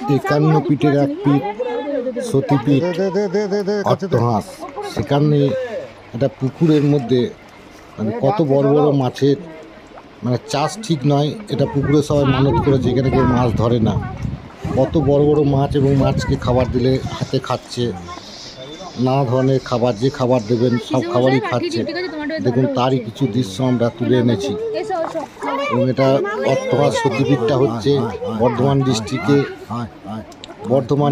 51 পিঠের এক পিঠ সতীপীঠ অট্টহাঁস। সেখানে একটা পুকুরের মধ্যে মানে কত বড় বড় মাছের মানে চাষ ঠিক নয়, এটা পুকুরে সবাই মানত করেছে, এখানে কেউ মাছ ধরে না। কত বড় বড় মাছ এবং মাছকে খাবার দিলে হাতে খাচ্ছে, নানা ধরনের খাবার, যে খাবার দেবেন সব খাবারই খাচ্ছে। দেখুন তারই কিছু দৃশ্য আমরা তুলে এনেছি। এবং এটা অট্টহাঁস সতীপীঠটা হচ্ছে বর্ধমান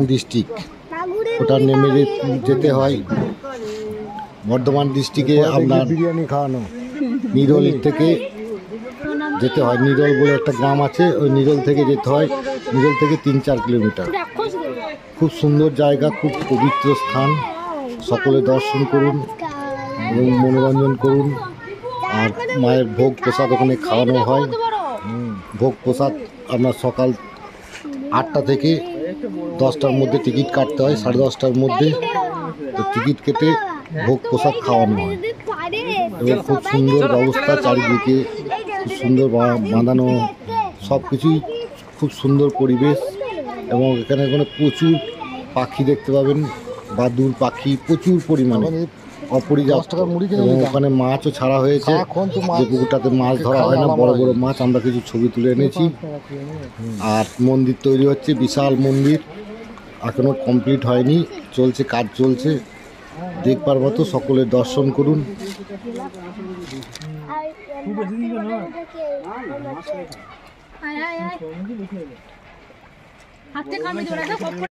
ডিস্ট্রিক্ট। ওটা নেমে যেতে হয় বর্ধমান ডিস্ট্রিক্টে। আপনার বিরিয়ানি খাওয়ানো নিরল থেকে যেতে হয়, নিরল বলে একটা গ্রাম আছে, ওই নিরল থেকে যেতে হয়। নিরল থেকে 3-4 কিলোমিটার। খুব সুন্দর জায়গা, খুব পবিত্র স্থান। সকলে দর্শন করুন এবং মনোরঞ্জন করুন। আর মায়ের ভোগ প্রসাদ ওখানে খাওয়ানো হয়। ভোগ প্রসাদ আপনার সকাল 8টা থেকে 10টার মধ্যে টিকিট কাটতে হয়, 10:30টার মধ্যে। তো টিকিট কেটে ভোগ প্রসাদ খাওয়ানো হয়। এবং খুব সুন্দর ব্যবস্থা, চারিদিকে খুব সুন্দর বাঁধানো, সব কিছুই খুব সুন্দর পরিবেশ। এবং এখানে প্রচুর পাখি দেখতে পাবেন, বাদুড় পাখি প্রচুর পরিমাণে, অপরিযাপ্ত। এবং ওখানে মাছও ছাড়া হয়েছে, যে পুকুরটাতে মাছ ধরা হয় না, বড় বড় মাছ। আমরা কিছু ছবি তুলে এনেছি। আর মন্দির তৈরি হচ্ছে, বিশাল মন্দির, এখনো কমপ্লিট হয়নি, চলছে, কাজ চলছে। দেখবার মতো, সকলে দর্শন করুন।